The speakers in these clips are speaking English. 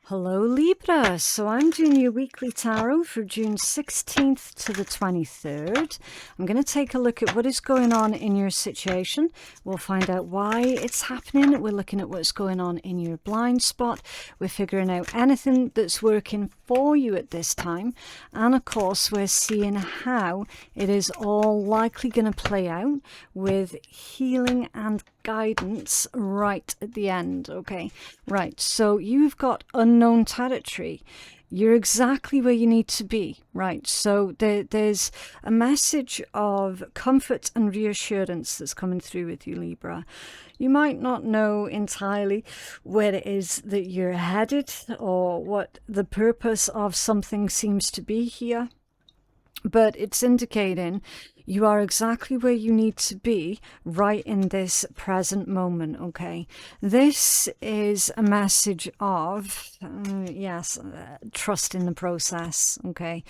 Hello Libra, so I'm doing your weekly tarot for June 16th to the 23rd. I'm going to take a look at what is going on in your situation. We'll find out why it's happening. We're looking at what's going on in your blind spot. We're figuring out anything that's working for you at this time. And of course, we're seeing how it is all likely going to play out with healing and guidance right at the end. Okay, right, so you've got unknown territory. You're exactly where you need to be, right? So there's a message of comfort and reassurance that's coming through with you, Libra. You might not know entirely where it is that you're headed or what the purpose of something seems to be here, but it's indicating you are exactly where you need to be right in this present moment, okay? This is a message of, trust in the process, okay?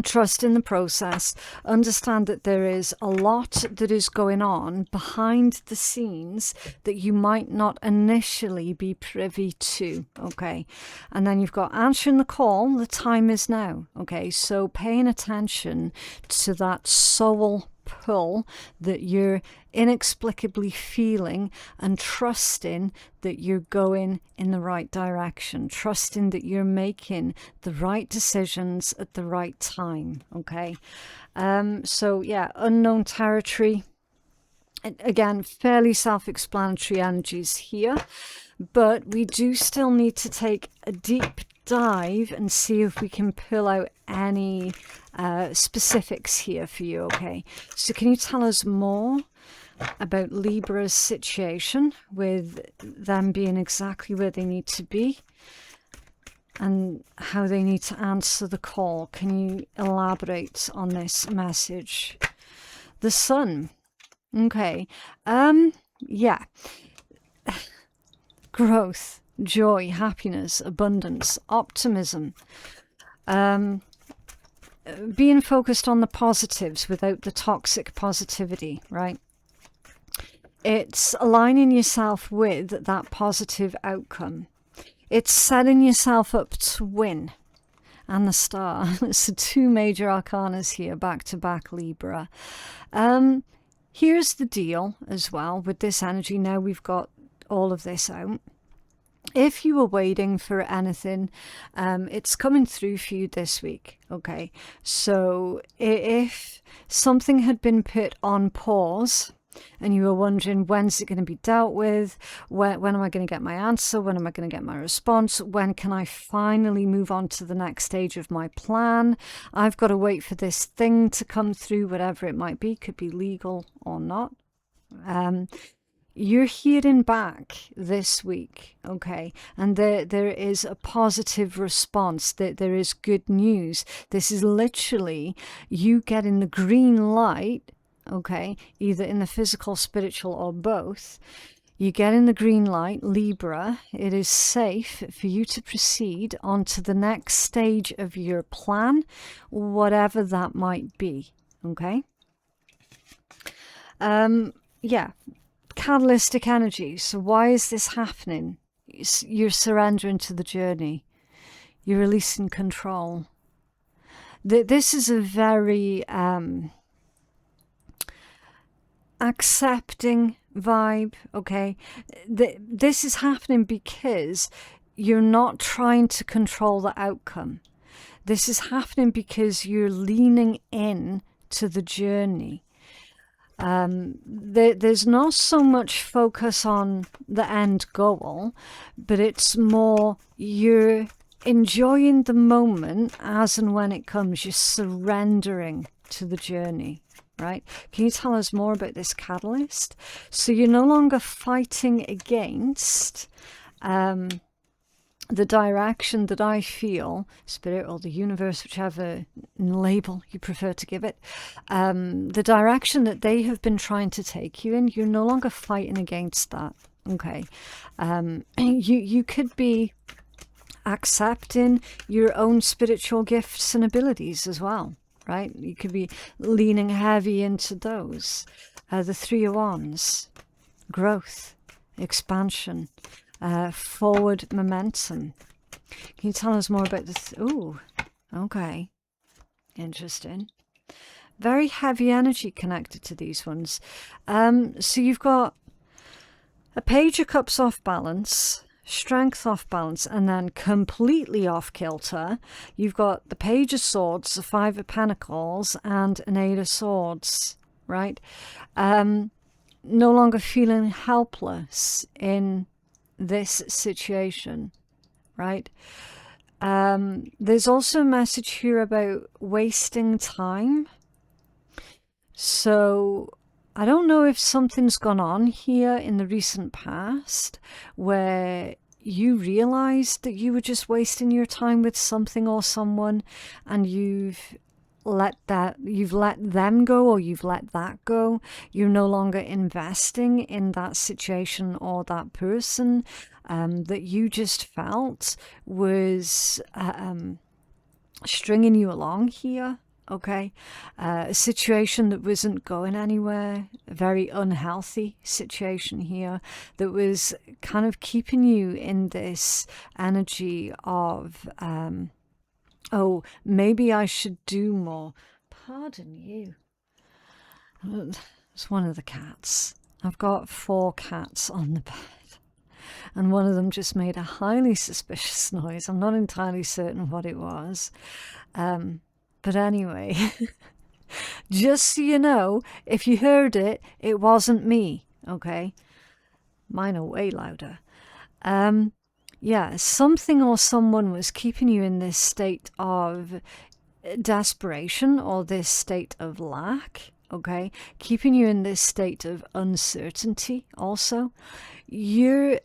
Trust in the process. Understand that there is a lot that is going on behind the scenes that you might not initially be privy to, okay? And then you've got answering the call. The time is now, okay? So paying attention to that soul pull that you're inexplicably feeling and trusting that you're going in the right direction, trusting that you're making the right decisions at the right time, okay? So yeah, unknown territory. Again, fairly self-explanatory energies here, but we do still need to take a deep dive and see if we can pull out any specifics here for you, okay? So can you tell us more about Libra's situation with them being exactly where they need to be and how they need to answer the call? Can you elaborate on this message? The Sun. Okay. Yeah. Growth, joy, happiness, abundance, optimism. Being focused on the positives without the toxic positivity, right? It's aligning yourself with that positive outcome. It's setting yourself up to win. And the Star. So two major arcanas here, back to back, Libra. Here's the deal as well with this energy. Now we've got all of this out. If you were waiting for anything, it's coming through for you this week, okay? So if something had been put on pause and you were wondering, when's it going to be dealt with? When am I going to get my answer? When am I going to get my response? When can I finally move on to the next stage of my plan? I've got to wait for this thing to come through, whatever it might be, could be legal or not. You're hearing back this week, okay? And there is a positive response, that there is good news. This is literally you getting the green light, okay? Either in the physical, spiritual, or both. You're getting the green light, Libra. It is safe for you to proceed on to the next stage of your plan, whatever that might be, okay? Yeah. Catalytic energy. So why is this happening? You're surrendering to the journey. You're releasing control. This is a very accepting vibe, okay? This is happening because you're not trying to control the outcome. This is happening because you're leaning in to the journey. There's not so much focus on the end goal, but it's more you're enjoying the moment as and when it comes. You're surrendering to the journey, right? Can you tell us more about this catalyst? So you're no longer fighting against the direction that I feel, spirit or the universe, whichever label you prefer to give it, the direction that they have been trying to take you in, you're no longer fighting against that, okay? You could be accepting your own spiritual gifts and abilities as well, right? You could be leaning heavy into those. The Three of Wands, growth, expansion, forward momentum. Can you tell us more about this? Ooh, okay. Interesting. Very heavy energy connected to these ones. So you've got a Page of Cups off balance, Strength off balance, and then completely off kilter. You've got the Page of Swords, the Five of Pentacles, and an Eight of Swords, right? No longer feeling helpless in this situation, right? There's also a message here about wasting time. So I don't know if something's gone on here in the recent past where you realized that you were just wasting your time with something or someone, and you've let them go, or you've let that go. You're no longer investing in that situation or that person that you just felt was stringing you along here. Okay, a situation that wasn't going anywhere, a very unhealthy situation here that was kind of keeping you in this energy of, oh, maybe I should do more. Pardon you. It's one of the cats. I've got 4 cats on the bed, and one of them just made a highly suspicious noise. I'm not entirely certain what it was. But anyway, just so you know, if you heard it, it wasn't me, okay? Mine are way louder. Yeah, something or someone was keeping you in this state of desperation or this state of lack, okay? Keeping you in this state of uncertainty also. You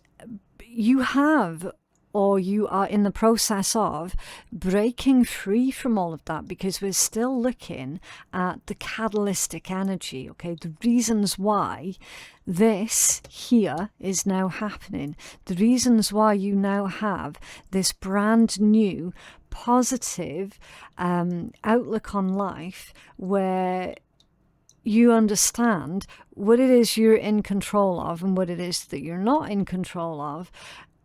have, or you are in the process of, breaking free from all of that, because we're still looking at the catalytic energy, okay? The reasons why this here is now happening, the reasons why you now have this brand new positive outlook on life, where you understand what it is you're in control of and what it is that you're not in control of.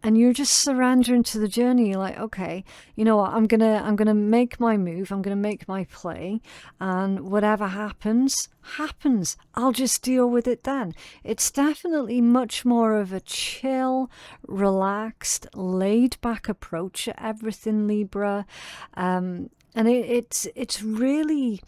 And you're just surrendering to the journey. You're like, okay, you know what, I'm gonna make my move, I'm gonna make my play, and whatever happens, happens. I'll just deal with it then. It's definitely much more of a chill, relaxed, laid back approach at everything, Libra. And it's really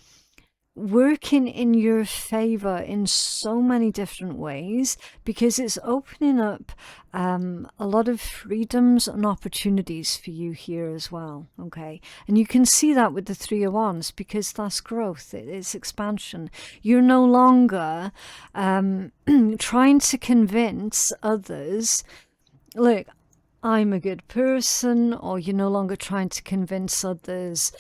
working in your favor in so many different ways, because it's opening up a lot of freedoms and opportunities for you here as well, okay? And you can see that with the Three of Wands, because that's growth, it's expansion. You're no longer trying to convince others, look, I'm a good person, or you're no longer trying to convince others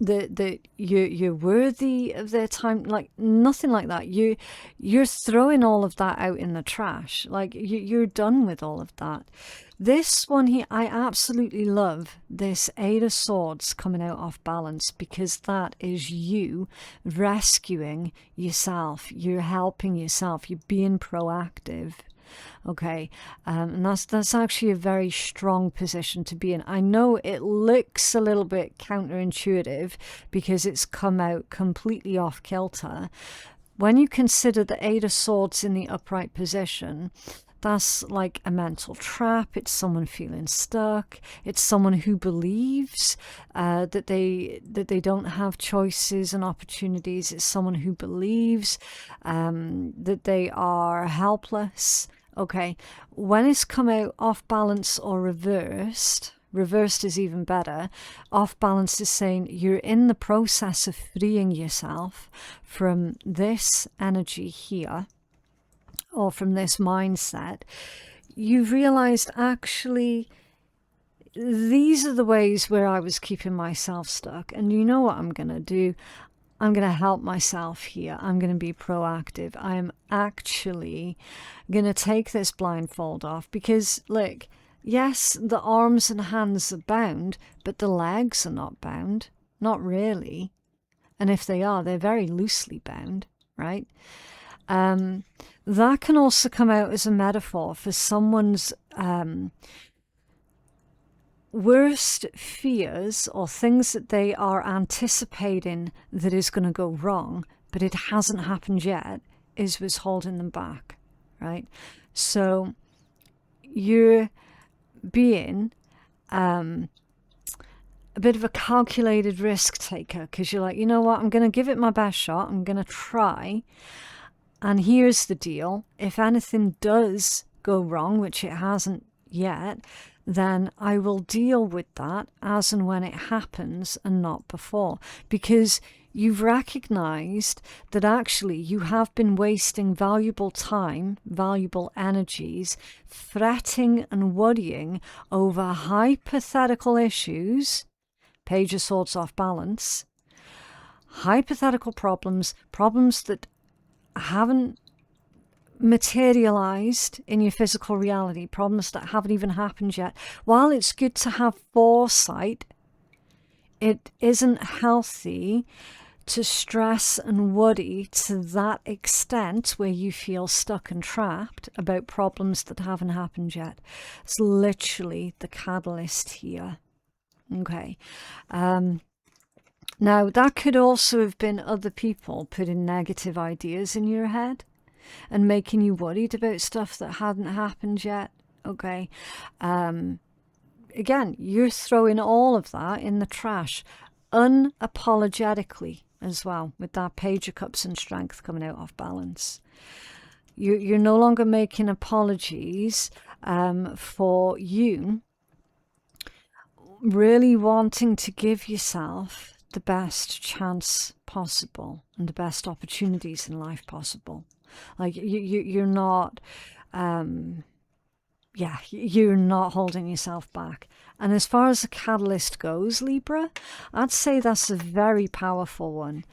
that you're worthy of their time. Like, nothing like that. You're throwing all of that out in the trash. Like, you're done with all of that. This one here, I absolutely love this Eight of Swords coming out off balance, because that is you rescuing yourself. You're helping yourself. You're being proactive. Okay, and that's actually a very strong position to be in. I know it looks a little bit counterintuitive because it's come out completely off kilter. When you consider the Eight of Swords in the upright position, that's like a mental trap. It's someone feeling stuck. It's someone who believes that they don't have choices and opportunities. It's someone who believes that they are helpless. Okay, when it's come out off balance or reversed is even better. Off balance is saying you're in the process of freeing yourself from this energy here, or from this mindset. You've realized, actually, these are the ways where I was keeping myself stuck, and you know what I'm gonna do? I'm going to help myself here. I'm going to be proactive. I'm actually going to take this blindfold off, because, look, yes, the arms and hands are bound, but the legs are not bound. Not really. And if they are, they're very loosely bound, right? that can also come out as a metaphor for someone's worst fears or things that they are anticipating that is going to go wrong, but it hasn't happened yet, is what's holding them back, right? So you're being a bit of a calculated risk taker, because you're like, you know what, I'm going to give it my best shot, I'm going to try, and here's the deal: if anything does go wrong, which it hasn't yet, then I will deal with that as and when it happens and not before, because you've recognized that actually you have been wasting valuable time, valuable energies, fretting and worrying over hypothetical issues, Page of Swords off balance, hypothetical problems, problems that haven't materialized in your physical reality, problems that haven't even happened yet. While it's good to have foresight, it isn't healthy to stress and worry to that extent where you feel stuck and trapped about problems that haven't happened yet. It's literally the catalyst here. Okay. Now, that could also have been other people putting negative ideas in your head and making you worried about stuff that hadn't happened yet. Okay. Again, you're throwing all of that in the trash unapologetically as well, with that Page of Cups and Strength coming out off balance. You're no longer making apologies for you really wanting to give yourself the best chance possible and the best opportunities in life possible. Like you're not, you're not holding yourself back. And as far as the catalyst goes, Libra, I'd say that's a very powerful one.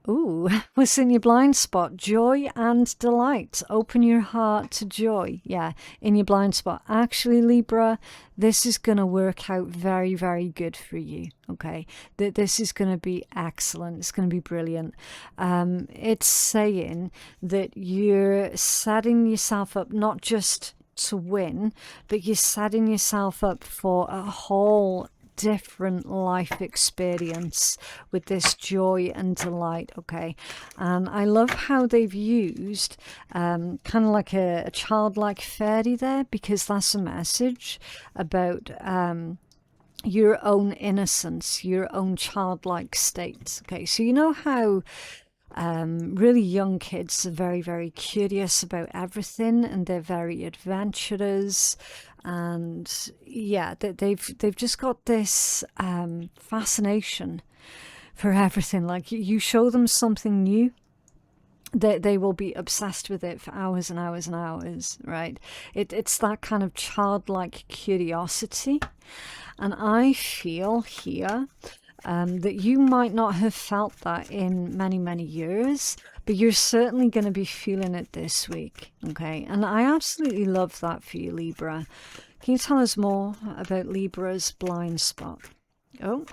Ooh, what's in your blind spot? Joy and delight. Open your heart to joy. Yeah, in your blind spot. Actually, Libra, this is going to work out very, very good for you. Okay, this is going to be excellent. It's going to be brilliant. It's saying that you're setting yourself up not just to win, but you're setting yourself up for a whole different life experience with this joy and delight. Okay, and I love how they've used kind of like a childlike fairy there, because that's a message about your own innocence, your own childlike state. Okay, so you know how really young kids are very, very curious about everything, and they're very adventurous, and yeah, they've just got this fascination for everything. Like you show them something new, they will be obsessed with it for hours and hours and hours, right? It's that kind of childlike curiosity. And I feel here that you might not have felt that in many, many years, but you're certainly going to be feeling it this week, okay? And I absolutely love that for you, Libra. Can you tell us more about Libra's blind spot? Oh,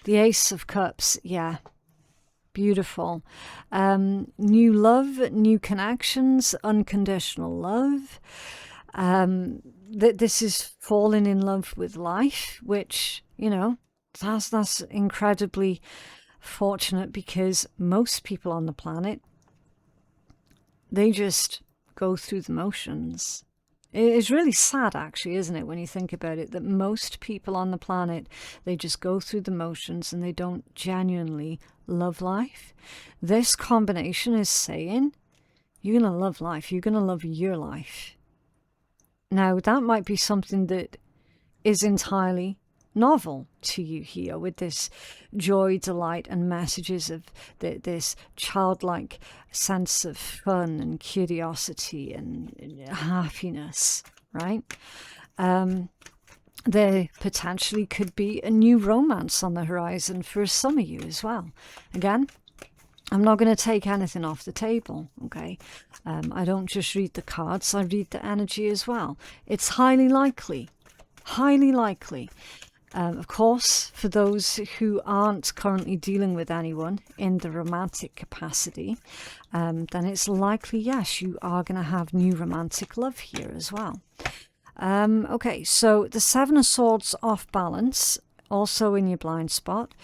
the Ace of Cups, yeah. Beautiful. New love, new connections, unconditional love. This is falling in love with life, which, you know, that's incredibly fortunate, because most people on the planet, they just go through the motions. It's really sad, actually, isn't it, when you think about it, that most people on the planet, they just go through the motions and they don't genuinely love life. This combination is saying you're going to love life. You're going to love your life. Now, that might be something that is entirely novel to you here, with this joy, delight, and messages of this childlike sense of fun and curiosity and happiness, right? There potentially could be a new romance on the horizon for some of you as well. Again, I'm not going to take anything off the table, okay? I don't just read the cards, I read the energy as well. It's highly likely Of course, for those who aren't currently dealing with anyone in the romantic capacity, then it's likely, yes, you are going to have new romantic love here as well. Okay, so the Seven of Swords off balance, also in your blind spot.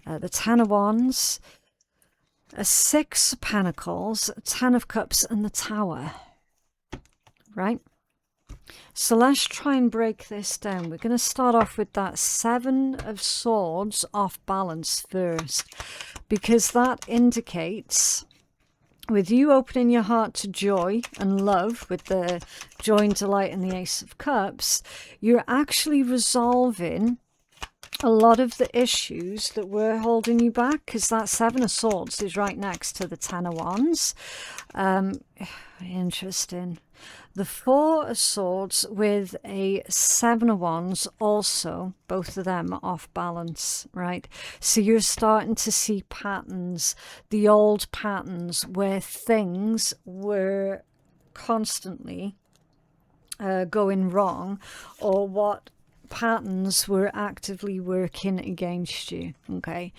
The Ten of Wands, a Six of Pentacles, Ten of Cups, and the Tower. Right? So let's try and break this down. We're going to start off with that Seven of Swords off balance first, because that indicates, with you opening your heart to joy and love with the joy and delight and the Ace of Cups, you're actually resolving a lot of the issues that were holding you back, because that Seven of Swords is right next to the Ten of Wands. Interesting. The Four of Swords with a Seven of Wands also, both of them off balance, right? So you're starting to see patterns, the old patterns where things were constantly going wrong, or what patterns were actively working against you. Okay,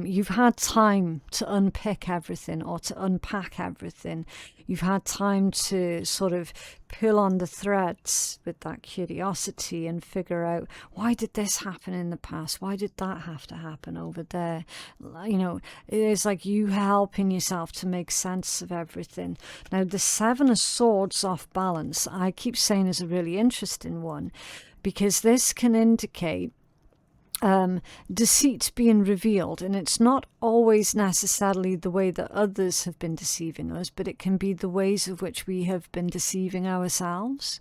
you've had time to unpick everything, or to unpack everything. You've had time to sort of pull on the threads with that curiosity and figure out, why did this happen in the past? Why did that have to happen over there? You know, it is like you helping yourself to make sense of everything. Now, the Seven of Swords off balance, I keep saying, is a really interesting one, because this can indicate deceit being revealed, and it's not always necessarily the way that others have been deceiving us, but it can be the ways of which we have been deceiving ourselves.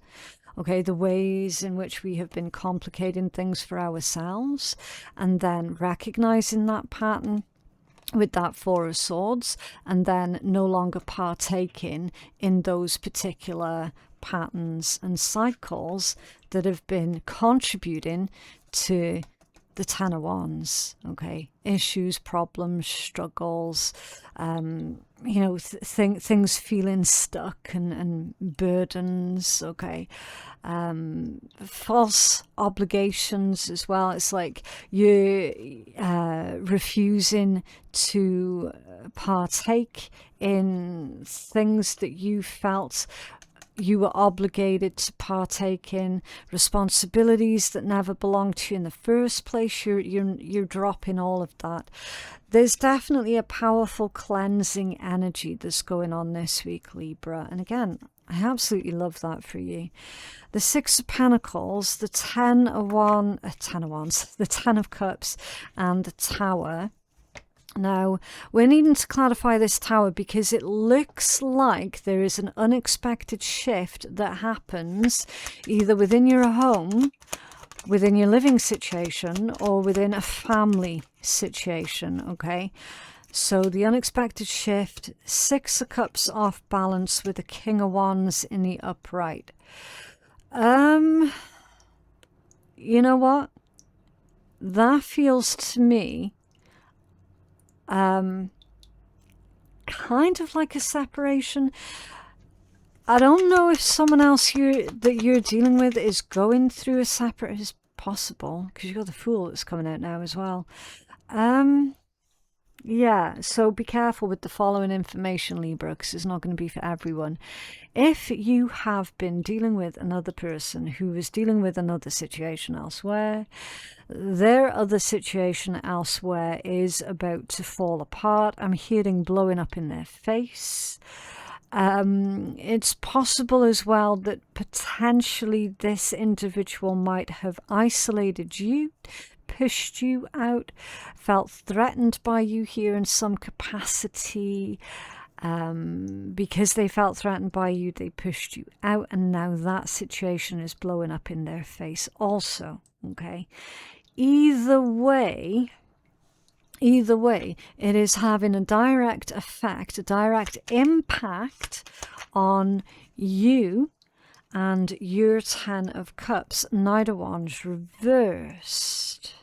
Okay, the ways in which we have been complicating things for ourselves, and then recognizing that pattern with that Four of Swords, and then no longer partaking in those particular patterns and cycles that have been contributing to the Ten of Wands. Okay, issues, problems, struggles, you know, things feeling stuck, and burdens. Okay, false obligations as well. It's like you're refusing to partake in things that you felt you were obligated to partake in, responsibilities that never belonged to you in the first place. You're dropping all of that. There's definitely a powerful cleansing energy that's going on this week, Libra. And again, I absolutely love that for you. The Six of Pentacles, the Ten of Wands, the Ten of Cups, and the Tower. Now, we're needing to clarify this Tower because it looks like there is an unexpected shift that happens either within your home, within your living situation, or within a family situation, okay? So the unexpected shift, Six of Cups off balance with the King of Wands in the upright. You know what? That feels to me kind of like a separation. I don't know if someone else that you're dealing with is going through a separate. It's possible, because you've got the Fool that's coming out now as well. Yeah, so be careful with the following information, Libra, because it's not going to be for everyone. If you have been dealing with another person who is dealing with another situation elsewhere, their other situation elsewhere is about to fall apart. I'm hearing blowing up in their face. It's possible as well that potentially this individual might have isolated you, pushed you out, felt threatened by you here in some capacity. Because they felt threatened by you, they pushed you out, and now that situation is blowing up in their face also. Okay, either way, it is having a direct effect, a direct impact on you and your Ten of Cups. Knight of Wands reversed.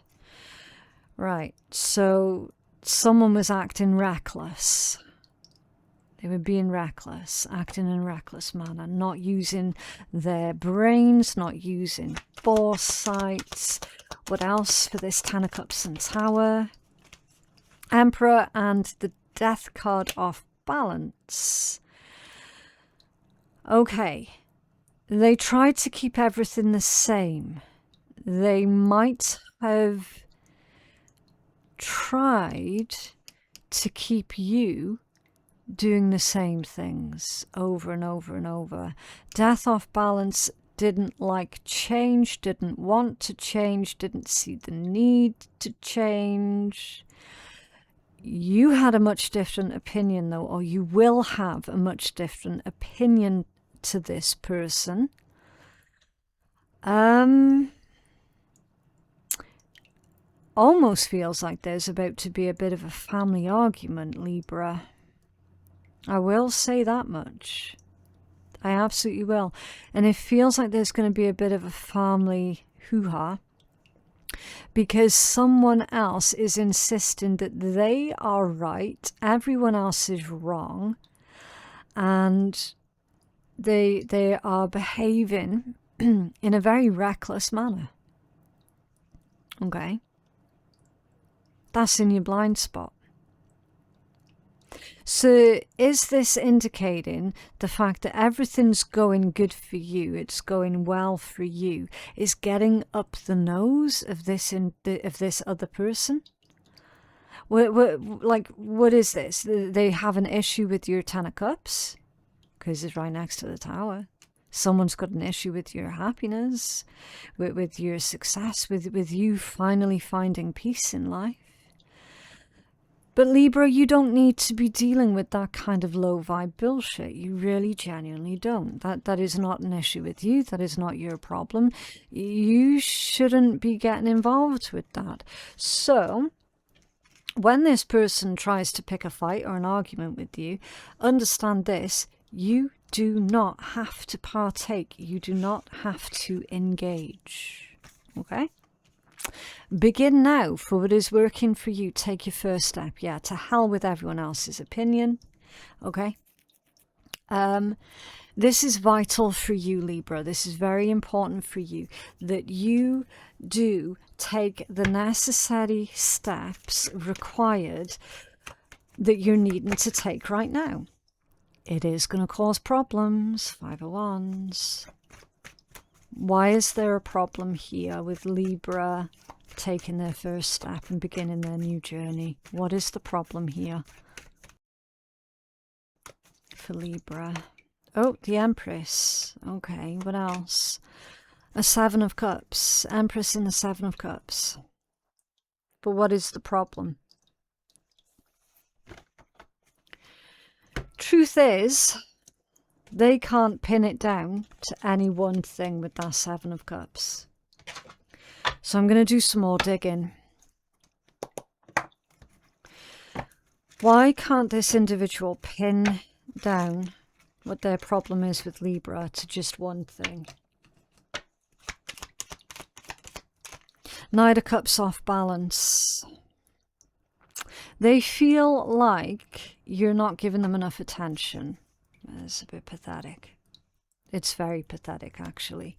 Right, so someone was acting reckless. They were being reckless, acting in a reckless manner, not using their brains, not using foresight, What else for this Ten of Cups and Tower? Emperor and the Death card off balance. Okay. They tried to keep everything the same. They might have tried to keep you doing the same things over and over and over. Death off balance didn't like change, didn't want to change, didn't see the need to change. You had a much different opinion though, or you will have a much different opinion to this person. Almost feels like there's about to be a bit of a family argument, Libra. I will say that much. I absolutely will. And it feels like there's going to be a bit of a family hoo-ha, because someone else is insisting that they are right, everyone else is wrong, and they are behaving in a very reckless manner. Okay? That's in your blind spot. So is this indicating the fact that everything's going good for you, it's going well for you, is getting up the nose of this other person? What is this? They have an issue with your Ten of Cups because it's right next to the Tower. Someone's got an issue with your happiness, with your success, with you finally finding peace in life. But Libra, you don't need to be dealing with that kind of low vibe bullshit. You really genuinely don't. That is not an issue with you. That is not your problem. You shouldn't be getting involved with that. So when this person tries to pick a fight or an argument with you, understand this: you do not have to partake. You do not have to engage. Okay? Begin now for what is working for you. Take your first step. Yeah, to hell with everyone else's opinion. Okay? This is vital for you, Libra. This is very important for you, that you do take the necessary steps required that you're needing to take right now. It is going to cause problems. Five of Wands. Why is there a problem here with Libra taking their first step and beginning their new journey? What is the problem here for Libra? Oh, the Empress. Okay, what else? A Seven of Cups. Empress in the Seven of Cups. But what is the problem? Truth is, they can't pin it down to any one thing with that Seven of Cups. So I'm going to do some more digging. Why can't this individual pin down what their problem is with Libra to just one thing? Knight of Cups off balance. They feel like you're not giving them enough attention. It's a bit pathetic. It's very pathetic, actually.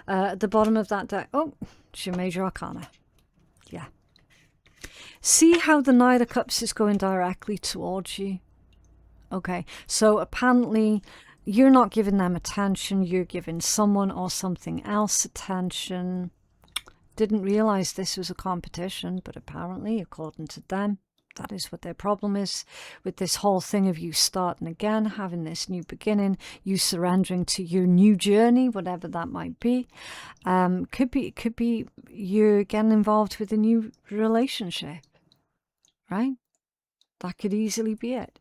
At the bottom of that deck, oh, it's your major arcana. Yeah. See how the Knight of Cups is going directly towards you? Okay, so apparently you're not giving them attention. You're giving someone or something else attention. Didn't realize this was a competition, but apparently, according to them, that is what their problem is with this whole thing of you starting again, having this new beginning, you surrendering to your new journey, whatever that might be. Could be you're getting involved with a new relationship, right? That could easily be it.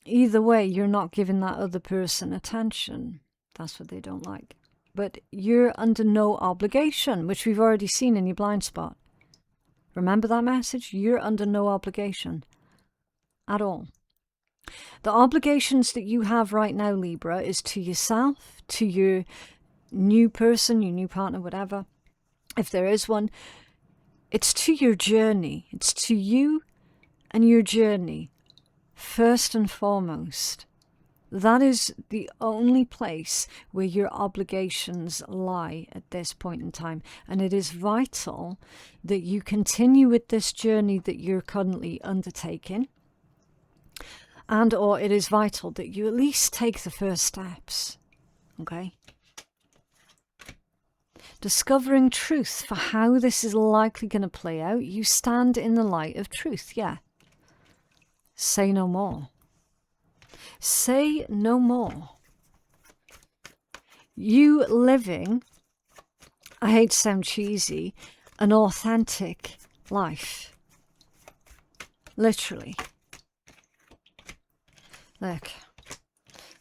Either way, you're not giving that other person attention. That's what they don't like. But you're under no obligation, which we've already seen in your blind spot. Remember that message? You're under no obligation at all. The obligations that you have right now, Libra, is to yourself, to your new person, your new partner, whatever. If there is one, it's to your journey. It's to you and your journey, first and foremost. That is the only place where your obligations lie at this point in time. And it is vital that you continue with this journey that you're currently undertaking. And or it is vital that you at least take the first steps. Okay? Discovering truth for how this is likely going to play out. You stand in the light of truth, yeah. Say no more. Say no more. You living, I hate to sound cheesy, an authentic life. Literally. Look.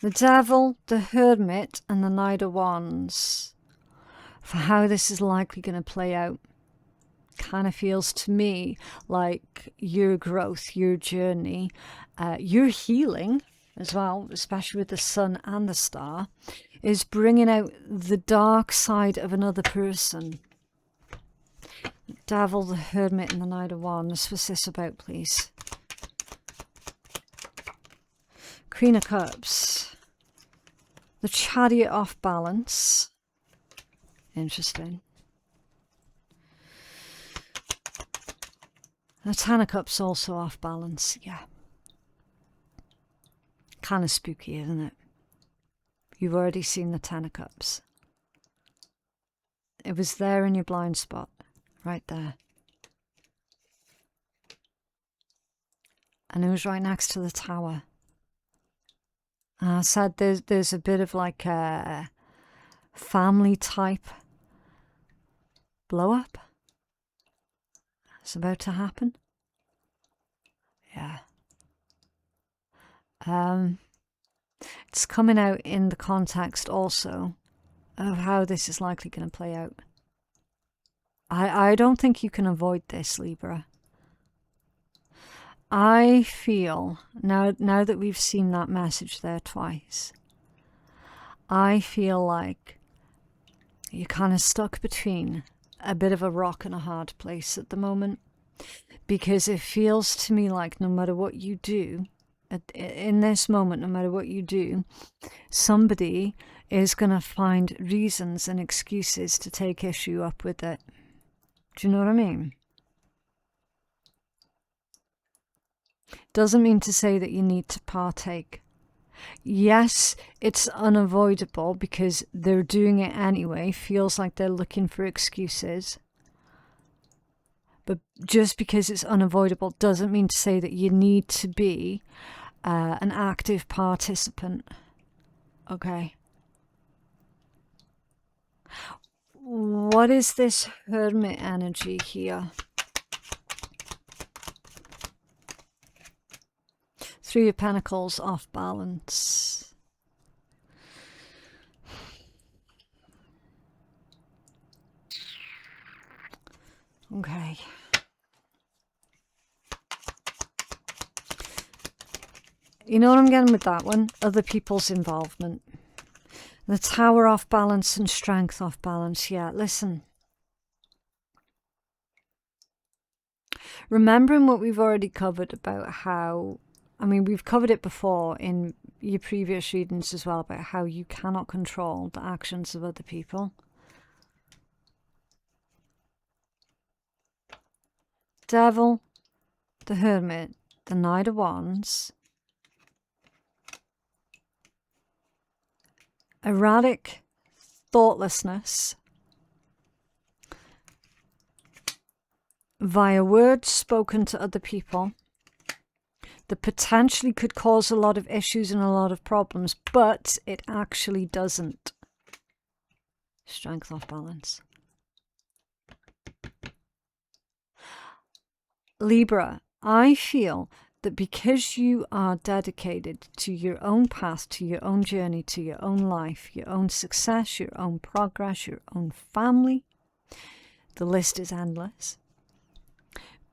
The Devil, the Hermit, and the Knight of Wands. For how this is likely going to play out. Kind of feels to me like your growth, your journey, your healing as well, especially with the Sun and the Star, is bringing out the dark side of another person. Devil, the Hermit, and the Knight of Wands. What's this about, please? Queen of Cups. The Chariot off balance. Interesting. The Ten of Cups also off balance, yeah. Kind of spooky, isn't it? You've already seen the Ten of Cups. It was there in your blind spot, right there. And it was right next to the Tower. And I said there's a bit of like a family type blow up. It's about to happen. Yeah. It's coming out in the context also of how this is likely going to play out. I don't think you can avoid this, Libra. I feel, now that we've seen that message there twice, I feel like you're kind of stuck between a bit of a rock and a hard place at the moment. Because it feels to me like no matter what you do, in this moment, no matter what you do, somebody is going to find reasons and excuses to take issue up with it. Do you know what I mean? Doesn't mean to say that you need to partake. Yes, it's unavoidable because they're doing it anyway. Feels like they're looking for excuses. But just because it's unavoidable doesn't mean to say that you need to be an active participant. Okay. What is this Hermit energy here? Three of Pentacles off balance. Okay. You know what I'm getting with that one? Other people's involvement. The Tower off balance and Strength off balance. Yeah, listen. Remembering what we've already covered about how, I mean, we've covered it before in your previous readings as well, about how you cannot control the actions of other people. Devil, the Hermit, the Knight of Wands, erratic thoughtlessness via words spoken to other people that potentially could cause a lot of issues and a lot of problems, but it actually doesn't. Strength off balance. Libra, I feel that because you are dedicated to your own path, to your own journey, to your own life, your own success, your own progress, your own family, the list is endless.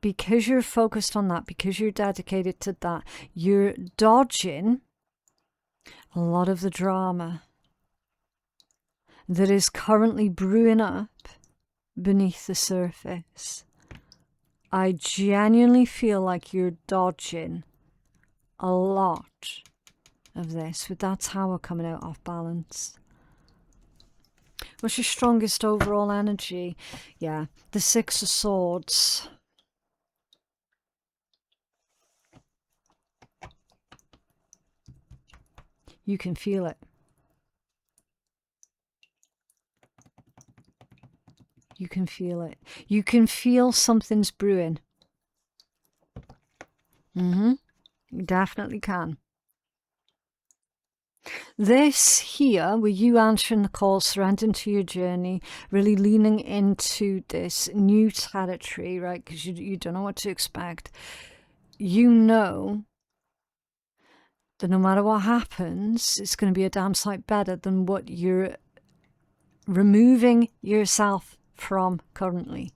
Because you're focused on that, because you're dedicated to that, you're dodging a lot of the drama that is currently brewing up beneath the surface. I genuinely feel like you're dodging a lot of this, with that Tower coming out off balance. What's your strongest overall energy? Yeah, the Six of Swords. You can feel it. You can feel it. You can feel something's brewing. You definitely can. This here, with you answering the call, surrendering to your journey, really leaning into this new territory, right? Because you don't know what to expect. You know that no matter what happens, it's going to be a damn sight better than what you're removing yourself from currently.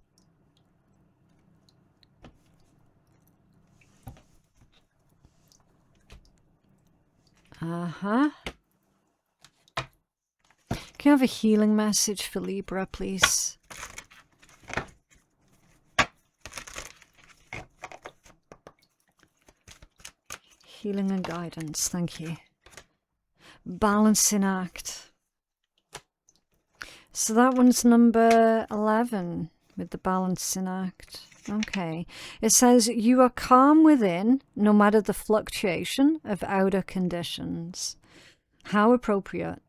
Can you have a healing message for Libra, please? Healing and guidance, thank you. Balancing act. So that one's number 11 with the balancing act. Okay. It says, you are calm within, no matter the fluctuation of outer conditions. How appropriate.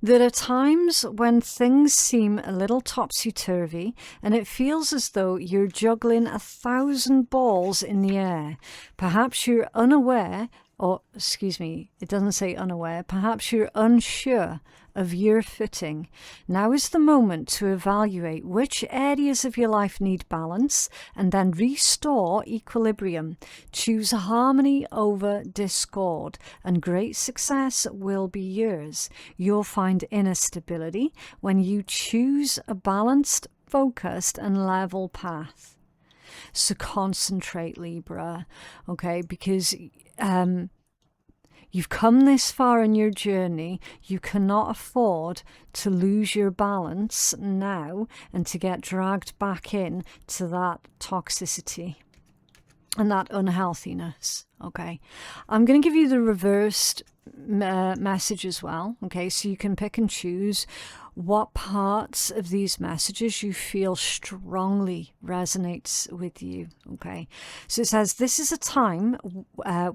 There are times when things seem a little topsy-turvy and it feels as though you're juggling 1,000 balls in the air. Perhaps you're unaware, or excuse me, it doesn't say unaware, perhaps you're unsure of your footing. Now is the moment to evaluate which areas of your life need balance and then restore equilibrium. Choose harmony over discord and great success will be yours. You'll find inner stability when you choose a balanced, focused and level path. So concentrate, Libra, okay, because you've come this far in your journey. You cannot afford to lose your balance now and to get dragged back in to that toxicity and that unhealthiness. Okay, I'm going to give you the reversed message as well. Okay, so you can pick and choose what parts of these messages you feel strongly resonates with you. Okay, so it says this is a time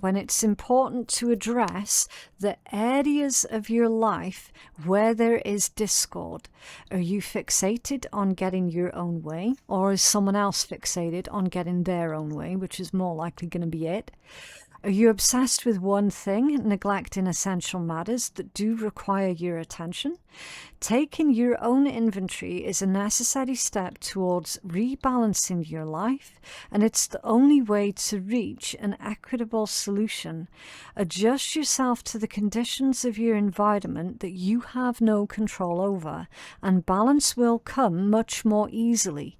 when it's important to address the areas of your life where there is discord. Are you fixated on getting your own way, or is someone else fixated on getting their own way, which is more likely going to be it? Are you obsessed with one thing, neglecting essential matters that do require your attention? Taking your own inventory is a necessary step towards rebalancing your life, and it's the only way to reach an equitable solution. Adjust yourself to the conditions of your environment that you have no control over, and balance will come much more easily.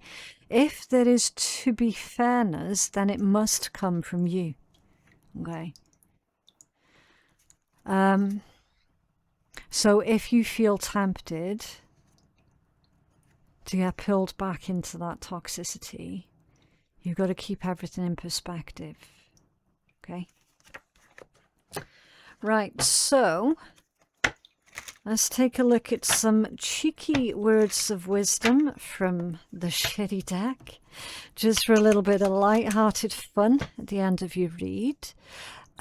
If there is to be fairness, then it must come from you. Okay. So if you feel tempted to get pulled back into that toxicity, you've got to keep everything in perspective. Okay. Right. So let's take a look at some cheeky words of wisdom from the shitty deck, just for a little bit of light-hearted fun at the end of your read.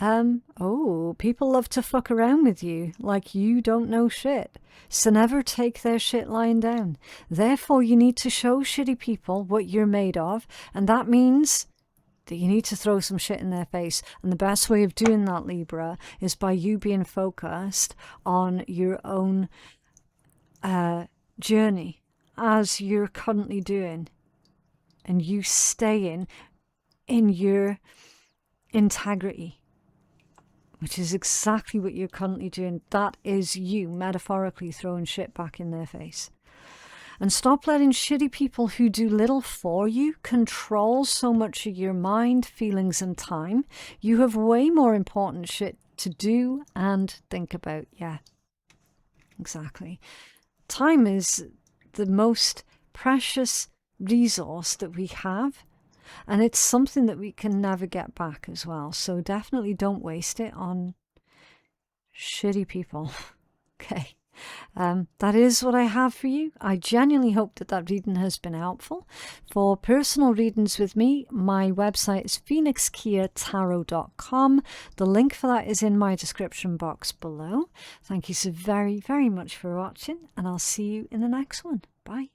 Oh, people love to fuck around with you like you don't know shit. So never take their shit lying down. Therefore, you need to show shitty people what you're made of, and that means that you need to throw some shit in their face. And the best way of doing that, Libra, is by you being focused on your own journey as you're currently doing, and you staying in your integrity, which is exactly what you're currently doing. That is you metaphorically throwing shit back in their face. And stop letting shitty people who do little for you control so much of your mind, feelings, and time. You have way more important shit to do and think about. Yeah, exactly. Time is the most precious resource that we have. And it's something that we can never get back as well. So definitely don't waste it on shitty people. Okay. That is what I have for you. I genuinely hope that that reading has been helpful. For personal readings with me, my website is phoenixkeiatarot.com. The link for that is in my description box below. Thank you so very, very much for watching, and I'll see you in the next one. Bye.